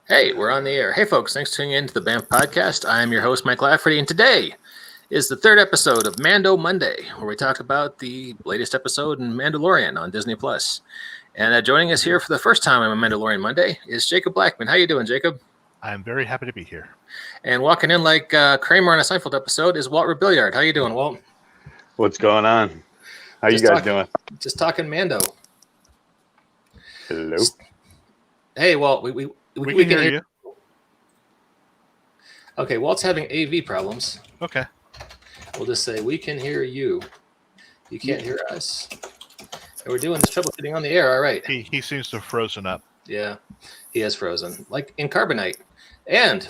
Hey, we're on the air. Hey, folks, thanks for tuning in to the BAMF podcast. I'm your host, Mike Lafferty, and today is the third episode of Mando Monday, where we talk about the latest episode in Mandalorian on Disney+. And joining us here for the first time on Mandalorian Monday is Jacob Blackman. How you doing, Jacob? I'm very happy to be here. And walking in like Kramer on a Seinfeld episode is Walt Rebelliard. How you doing, Walt? What's going on? How you guys doing? Just talking Mando. Hello. Hey, Walt, we can hear you. Okay, Walt's having AV problems. Okay. We'll just say, we can hear you. You can't hear us. And we're doing this troubleshooting on the air. All right. He seems to have frozen up. Yeah, he has frozen, like in Carbonite. And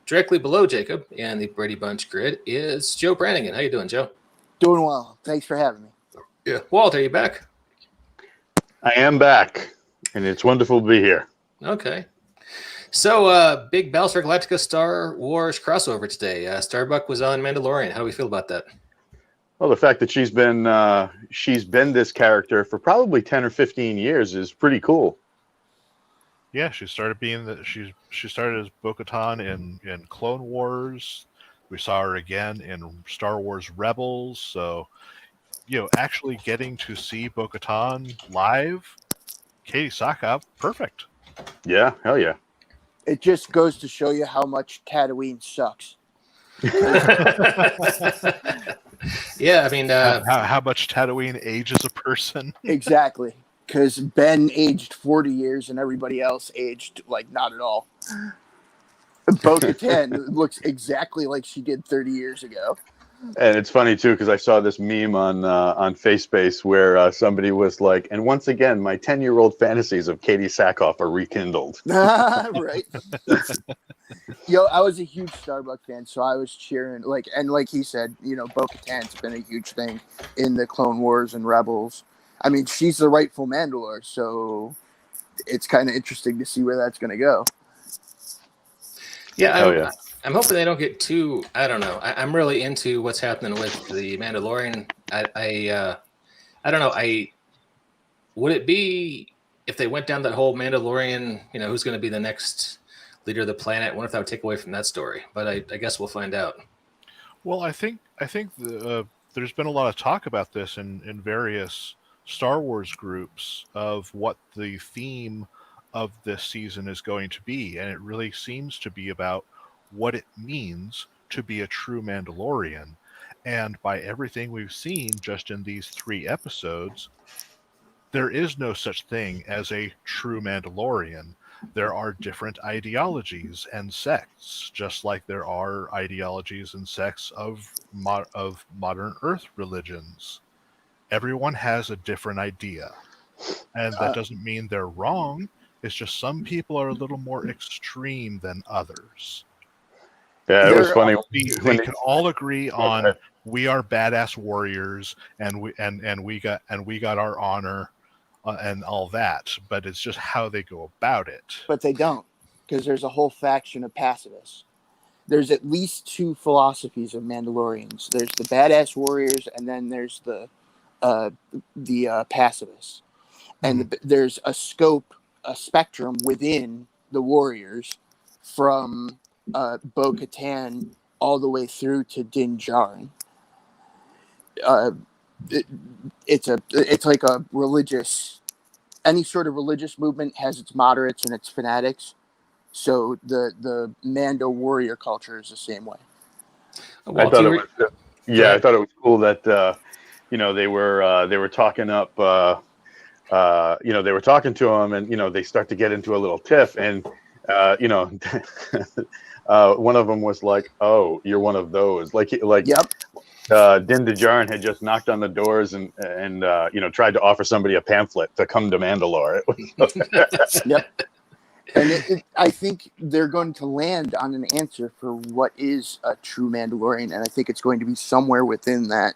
directly below Jacob and the Brady Bunch grid is Joe Brannigan. How you doing, Joe? Doing well. Thanks for having me. Yeah. Walt, are you back? I am back, and it's wonderful to be here. Okay. So, big Battlestar Galactica Star Wars crossover today. Starbuck was on Mandalorian. How do we feel about that? Well, the fact that she's been this character for probably 10 or 15 years is pretty cool. Yeah, she started she started as Bo-Katan in Clone Wars. We saw her again in Star Wars Rebels. So, actually getting to see Bo-Katan live, Katie Sackhoff, perfect. Yeah, hell yeah. It just goes to show you how much Tatooine sucks. Yeah, I mean, how much Tatooine ages a person? Exactly, because Ben aged 40 years and everybody else aged like not at all. Bo-Katan looks exactly like she did 30 years ago. And it's funny too because I saw this meme on FaceSpace where somebody was like, "And once again, my 10-year-old fantasies of Katie Sackhoff are rekindled." Right. I was a huge Starbuck fan, so I was cheering. Like he said, Bo-Katan's been a huge thing in the Clone Wars and Rebels. I mean, she's the rightful Mandalore, so it's kind of interesting to see where that's going to go. Yeah, I'm hoping they don't get too. I don't know. I'm really into what's happening with the Mandalorian. I don't know. Would it be if they went down that whole Mandalorian? Who's going to be the next leader of the planet? I wonder if that would take away from that story. But I guess we'll find out. Well, I think there's been a lot of talk about this in various Star Wars groups of what the theme of this season is going to be, and it really seems to be about what it means to be a true Mandalorian. And by everything we've seen just in these 3 episodes, there is no such thing as a true Mandalorian. There are different ideologies and sects, just like there are ideologies and sects of modern Earth religions. Everyone has a different idea. And that doesn't mean they're wrong. It's just some people are a little more extreme than others. Yeah, it was funny. They can all agree on we are badass warriors and we got our honor and all that, but it's just how they go about it. But they don't, because there's a whole faction of pacifists. There's at least 2 philosophies of Mandalorians. There's the badass warriors, and then there's the pacifists. And there's a spectrum within the warriors from Bo-Katan all the way through to Din Djarin. It's like a religious. Any sort of religious movement has its moderates and its fanatics. So the Mando warrior culture is the same way. I thought it was cool that they were talking up. They were talking to him, and they start to get into a little tiff, and one of them was like, "Oh, you're one of those." Like yep. Din Djarin had just knocked on the doors and tried to offer somebody a pamphlet to come to Mandalore. Yep. And I think they're going to land on an answer for what is a true Mandalorian, and I think it's going to be somewhere within that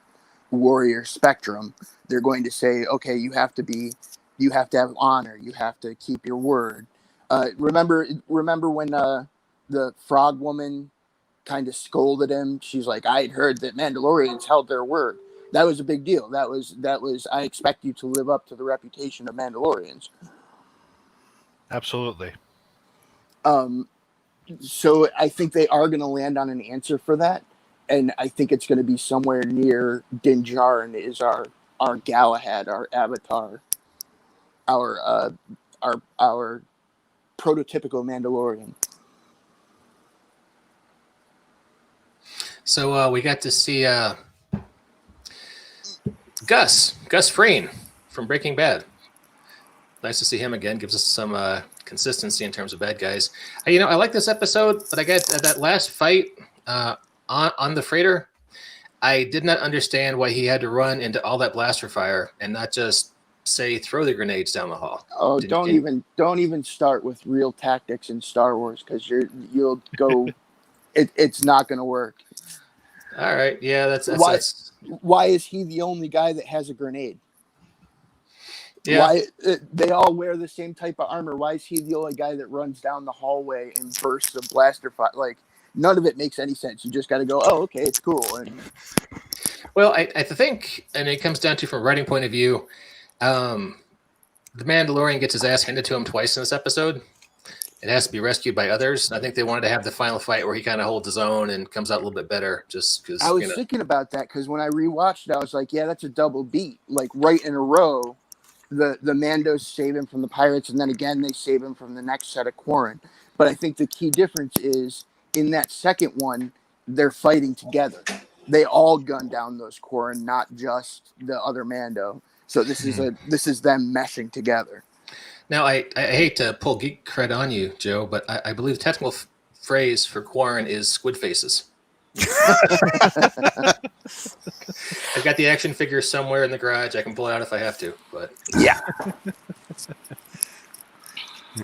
warrior spectrum. They're going to say, okay, you have to have honor, you have to keep your word. Remember when the frog woman kind of scolded him? She's like, I had heard that Mandalorians held their word. That was a big deal. That was I expect you to live up to the reputation of Mandalorians. Absolutely. So I think they are going to land on an answer for that, and I think it's going to be somewhere near Din Djarin is our Galahad, our Avatar, our prototypical Mandalorian. So we got to see Gus Fring from Breaking Bad. Nice to see him again. Gives us some consistency in terms of bad guys. I like this episode, but I got that last fight on the freighter. I did not understand why he had to run into all that blaster fire and not just say throw the grenades down the hall. Oh, don't even start with real tactics in Star Wars, because you'll go. It's not going to work. All right, yeah, that's why is he the only guy that has a grenade? Yeah. Why they all wear the same type of armor? Why is he the only guy that runs down the hallway and bursts of blaster fire? Like, none of it makes any sense. You just got to go, oh, okay, it's cool. And well, I think, and it comes down to from a writing point of view, the Mandalorian gets his ass handed to him twice in this episode. It has to be rescued by others. I think they wanted to have the final fight where he kind of holds his own and comes out a little bit better. Just because I was thinking about that, because when I rewatched it, I was like, yeah, that's a double beat, like right in a row. The Mandos save him from the pirates, and then again they save him from the next set of Quarren. But I think the key difference is in that second one, they're fighting together. They all gun down those Quarren, not just the other Mando. So this is them meshing together. Now, I hate to pull geek cred on you, Joe, but I believe the technical phrase for Quarren is squid faces. I've got the action figure somewhere in the garage. I can pull it out if I have to. But yeah.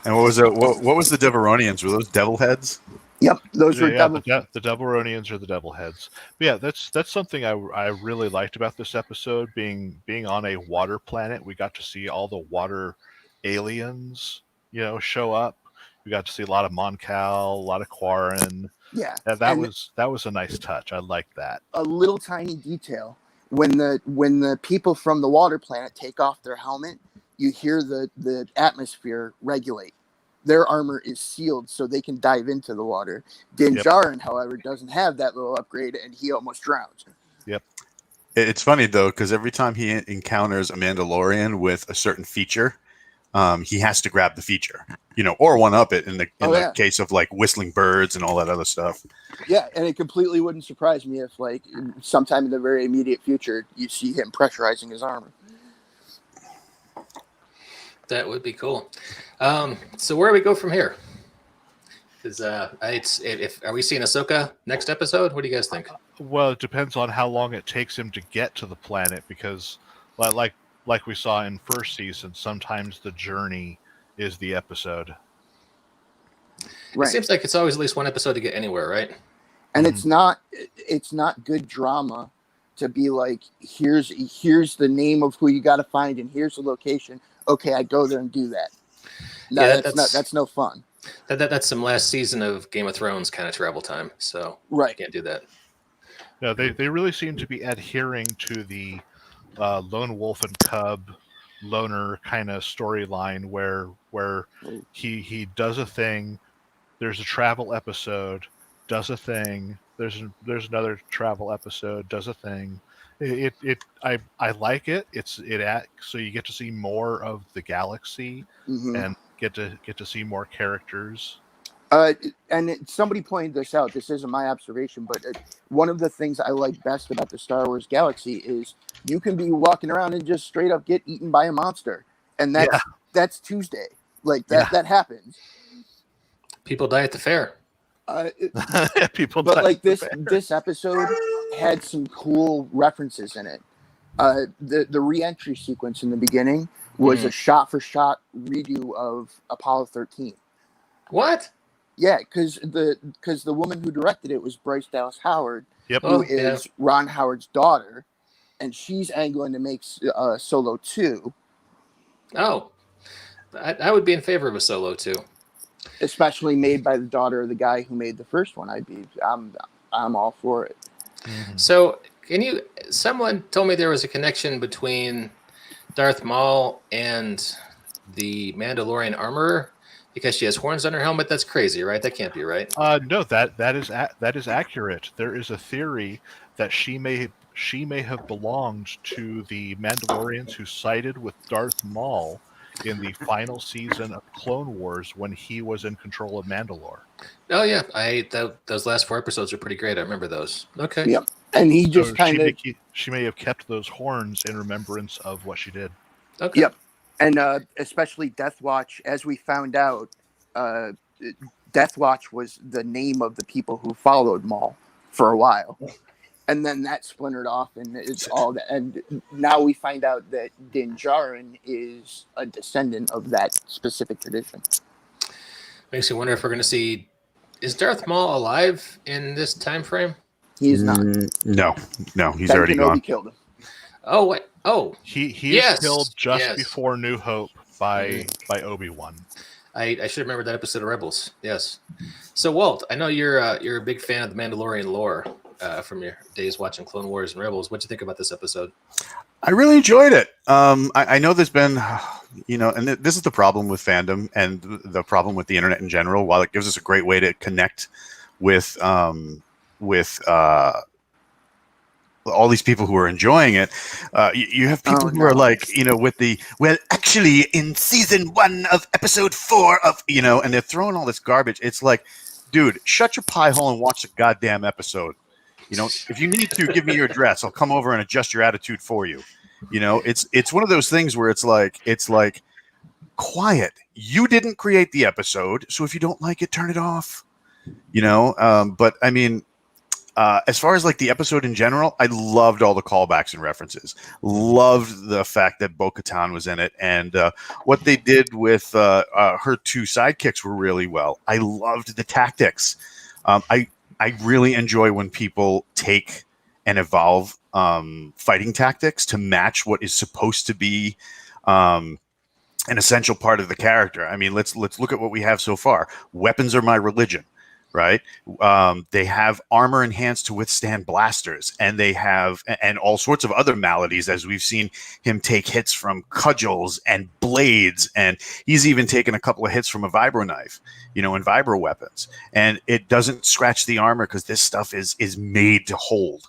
And what was it? What was the Deveronians? Were those devil heads? Yep, those were devil. The Devilronians are the devil heads. But yeah, that's something I really liked about this episode. Being on a water planet, we got to see all the water aliens, show up. We got to see a lot of Mon Cal, a lot of Quarren. Yeah, that was a nice touch. I like that. A little tiny detail: when the people from the water planet take off their helmet, you hear the atmosphere regulate. Their armor is sealed so they can dive into the water. Din Djarin, however, doesn't have that little upgrade, and he almost drowns. Yep. It's funny though, because every time he encounters a Mandalorian with a certain feature, he has to grab the feature, or one up it in the case of like whistling birds and all that other stuff. Yeah, and it completely wouldn't surprise me if, like, sometime in the very immediate future, you see him pressurizing his armor. that would be cool. So where do we go from here? Is are we seeing Ahsoka next episode? What do you guys think? Well, it depends on how long it takes him to get to the planet, because like we saw in first season, sometimes the journey is the episode. Right. It seems like it's always at least one episode to get anywhere, right? And it's not good drama to be like, here's the name of who you got to find, and here's the location. Okay, I go there and do that. No, yeah, that's no fun. That's some last season of Game of Thrones kind of travel time. So right, you can't do that. No, they really seem to be adhering to the lone wolf and cub loner kind of storyline where he does a thing, there's a travel episode, does a thing, there's another travel episode, does a thing. I like it. So you get to see more of the galaxy and get to see more characters. Somebody pointed this out. This isn't my observation, but one of the things I like best about the Star Wars galaxy is you can be walking around and just straight up get eaten by a monster, and that's Tuesday. Like that happens. People die at the fair. This episode had some cool references in it. The re-entry sequence in the beginning was a shot-for-shot redo of Apollo 13. What? Yeah, because the woman who directed it was Bryce Dallas Howard, who is Ron Howard's daughter, and she's angling to make Solo 2. Oh, I would be in favor of a Solo 2. Especially made by the daughter of the guy who made the first one. I'm all for it. Mm-hmm. So someone told me there was a connection between Darth Maul and the Mandalorian armorer. Because she has horns on her helmet? That's crazy, right? That can't be right. No, that is accurate. There is a theory that she may have belonged to the Mandalorians who sided with Darth Maul in the final season of Clone Wars when he was in control of Mandalore. Oh yeah, those last 4 episodes are pretty great. I remember those. Okay. Yep. And he just kind of she may have kept those horns in remembrance of what she did. Okay. Yep. And especially Death Watch, as we found out, Death Watch was the name of the people who followed Maul for a while. And then that splintered off, and it's all that. And now we find out that Din Djarin is a descendant of that specific tradition. Makes me wonder if we're going to see. Is Darth Maul alive in this time frame? He is not. No, he's Ben already Kenobi gone. Killed him. Oh wait. Oh, he yes, is killed just yes. before New Hope by Obi-Wan. I should remember that episode of Rebels. Yes. So Walt, I know you're a big fan of the Mandalorian lore from your days watching Clone Wars and Rebels. What'd you think about this episode? I really enjoyed it. I know there's been, and this is the problem with fandom and the problem with the internet in general. While it gives us a great way to connect with all these people who are enjoying it, you have people who are like, actually in season 1 of episode 4 of, and they're throwing all this garbage. It's like, dude, shut your pie hole and watch the goddamn episode. If you need to, give me your address. I'll come over and adjust your attitude for you. It's one of those things where it's like, quiet. You didn't create the episode, so if you don't like it, turn it off. But I mean, as far as like the episode in general, I loved all the callbacks and references. Loved the fact that Bo-Katan was in it, and what they did with her 2 sidekicks were really well. I loved the tactics. I really enjoy when people take and evolve fighting tactics to match what is supposed to be an essential part of the character. I mean, let's look at what we have so far. Weapons are my religion, right? They have armor enhanced to withstand blasters, and they have and all sorts of other maladies, as we've seen him take hits from cudgels and blades, and he's even taken a couple of hits from a vibro knife, and vibro weapons, and it doesn't scratch the armor because this stuff is made to hold.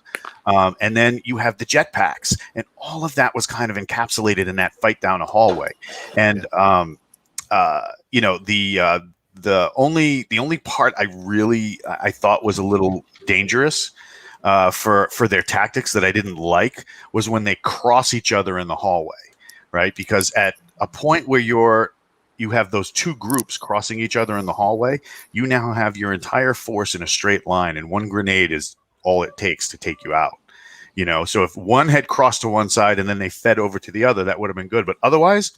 And then you have the jetpacks, and all of that was kind of encapsulated in that fight down a hallway. And the only part I thought was a little dangerous for their tactics that I didn't like was when they cross each other in the hallway, right? Because at a point where you have those 2 groups crossing each other in the hallway, you now have your entire force in a straight line, and 1 grenade is all it takes to take you out. So if one had crossed to one side and then they fed over to the other, that would have been good. But otherwise,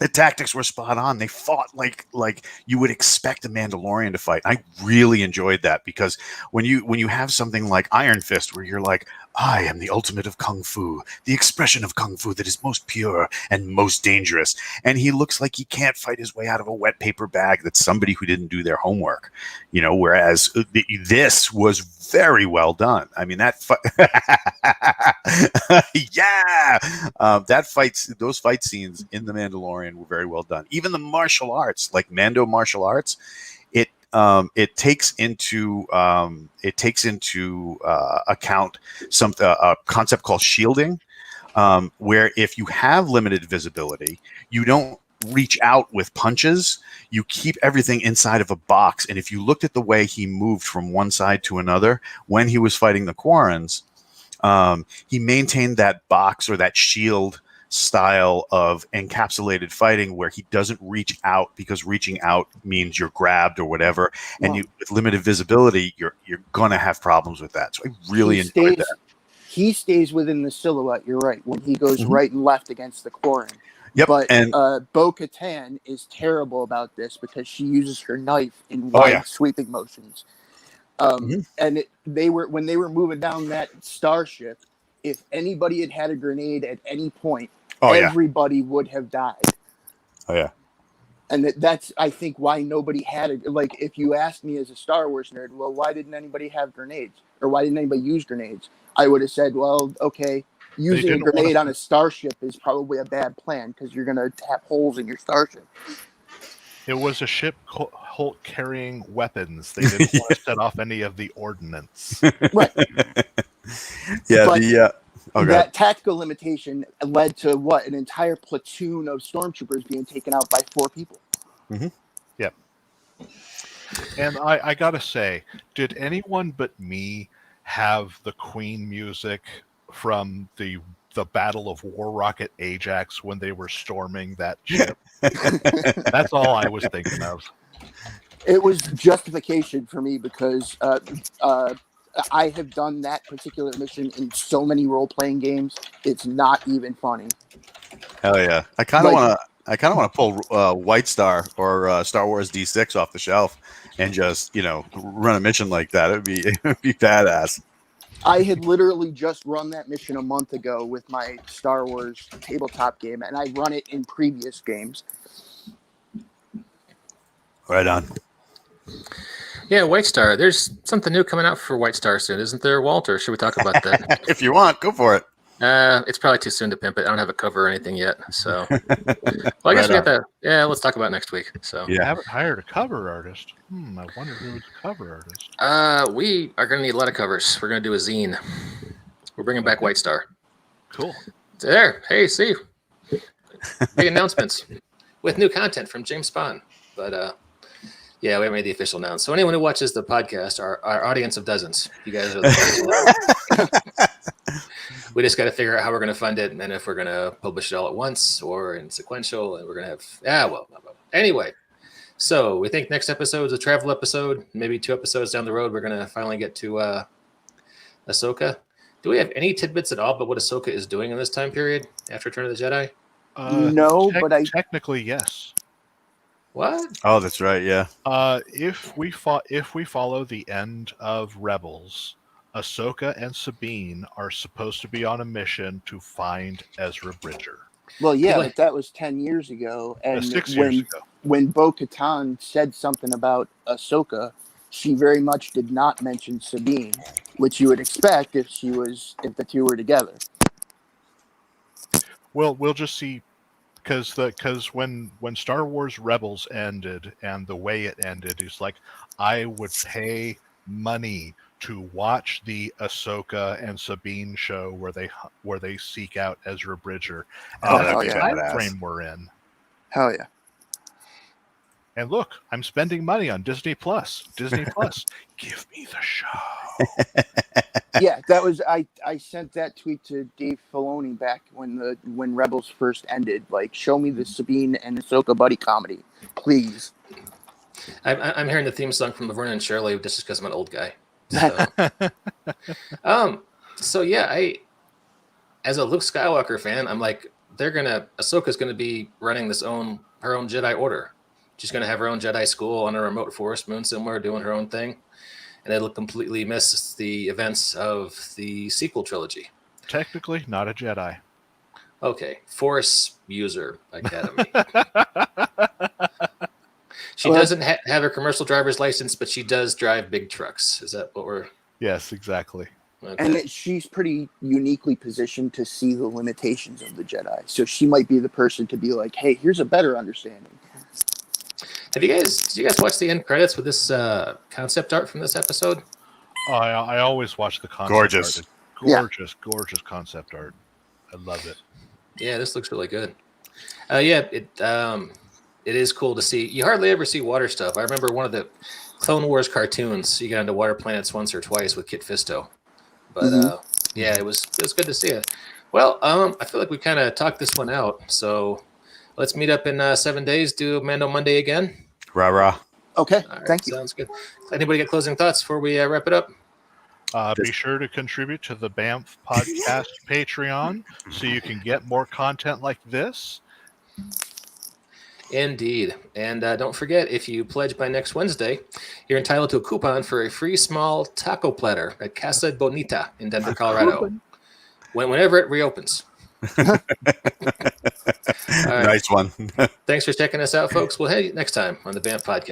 the tactics were spot on. They fought like you would expect a Mandalorian to fight. I really enjoyed that, because when you have something like Iron Fist, where you're like, I am the ultimate of Kung Fu, the expression of Kung Fu that is most pure and most dangerous. And he looks like he can't fight his way out of a wet paper bag. That's somebody who didn't do their homework, whereas this was very well done. I mean, that those fight scenes in The Mandalorian were very well done. Even the martial arts, like Mando martial arts, it takes into account a concept called shielding, where if you have limited visibility, you don't reach out with punches. You keep everything inside of a box. And if you looked at the way he moved from one side to another when he was fighting the Quarrens, he maintained that box or that shield style of encapsulated fighting, where he doesn't reach out, because reaching out means you're grabbed or whatever, and with limited visibility, you're gonna have problems with that. So I really enjoyed that. He stays within the silhouette. You're right, when he goes right and left against the Quarren. Yep. But and Bo-Katan is terrible about this, because she uses her knife in wide sweeping motions. And when they were moving down that starship, if anybody had had a grenade at any point, everybody would have died. Oh yeah. And that's, I think, why nobody had it. Like, if you asked me as a Star Wars nerd, well, why didn't anybody have grenades? Or why didn't anybody use grenades? I would have said, well, okay, using a grenade on a starship is probably a bad plan, because you're going to tap holes in your starship. It was a ship Holt carrying weapons. They didn't want to set off any of the ordnance. Right. Yeah, But that tactical limitation led to what? An entire platoon of stormtroopers being taken out by 4 people. Mm-hmm. Yep. And I gotta say, did anyone but me have the Queen music from the Battle of War Rocket Ajax when they were storming that ship? That's all I was thinking of. It was justification for me because I have done that particular mission in so many role-playing games. It's not even funny. Hell yeah! I kind of want to pull White Star or Star Wars D6 off the shelf and just run a mission like that. It would be badass. I had literally just run that mission a month ago with my Star Wars tabletop game, and I run it in previous games. Right on. Yeah, White Star. There's something new coming out for White Star soon, isn't there, Walter? Should we talk about that? If you want, go for it. It's probably too soon to pimp it. I don't have a cover or anything yet. So, well, I guess we got that. Yeah, let's talk about it next week. So, I haven't hired a cover artist. I wonder who was the cover artist. We are going to need a lot of covers. We're going to do a zine. We're bringing back White Star. Cool. There. Hey, see. Big announcements with new content from James Spahn. But, yeah, we haven't made the official announce. So anyone who watches the podcast, our audience of dozens, you guys are the we just got to figure out how we're going to fund it and if we're going to publish it all at once or in sequential. And we're going to have, anyway. So we think next episode is a travel episode. Maybe 2 episodes down the road, we're going to finally get to Ahsoka. Do we have any tidbits at all about what Ahsoka is doing in this time period after Return of the Jedi? No, but technically yes. What? Oh, that's right. Yeah. If we follow the end of Rebels, Ahsoka and Sabine are supposed to be on a mission to find Ezra Bridger. Well, yeah, but that was 10 years ago, and 6 years ago. When Bo-Katan said something about Ahsoka, she very much did not mention Sabine, which you would expect if the 2 were together. Well, we'll just see. Because when Star Wars Rebels ended and the way it ended is like, I would pay money to watch the Ahsoka and Sabine show where they seek out Ezra Bridger. And that's the time frame we're in. Hell yeah. And look, I'm spending money on Disney Plus. Disney Plus, give me the show. Yeah, that was I sent that tweet to Dave Filoni back when Rebels first ended. Like, show me the Sabine and Ahsoka buddy comedy, please. I'm hearing the theme song from Laverne and Shirley just because I'm an old guy. So yeah, as a Luke Skywalker fan, I'm like, Ahsoka's gonna be running her own Jedi Order. She's gonna have her own Jedi school on a remote forest moon somewhere, doing her own thing. And it'll completely miss the events of the sequel trilogy. Technically, not a Jedi. Okay, Force User Academy. She doesn't have her commercial driver's license, but she does drive big trucks. Is that what we're... Yes, exactly. Okay. And she's pretty uniquely positioned to see the limitations of the Jedi. So she might be the person to be like, hey, here's a better understanding. Did you guys watch the end credits with this concept art from this episode? Oh, I always watch the concept Gorgeous. art. Gorgeous concept art. I love it. Yeah, this looks really good. It is cool to see. You hardly ever see water stuff. I remember one of the Clone Wars cartoons. You got into water planets once or twice with Kit Fisto. But yeah, it was good to see it. Well, I feel like we kind of talked this one out. So let's meet up in 7 days. Do Mando Monday again. Rah rah. Okay, All right, thank you. Sounds good. Anybody get closing thoughts before we wrap it up? Be sure to contribute to the BAMF Podcast Patreon so you can get more content like this. Indeed. And don't forget, if you pledge by next Wednesday, you're entitled to a coupon for a free small taco platter at Casa Bonita in Denver, Colorado. Whenever it reopens. All right. Nice one. Thanks for checking us out, folks. We'll see you next time on the BAMF Podcast.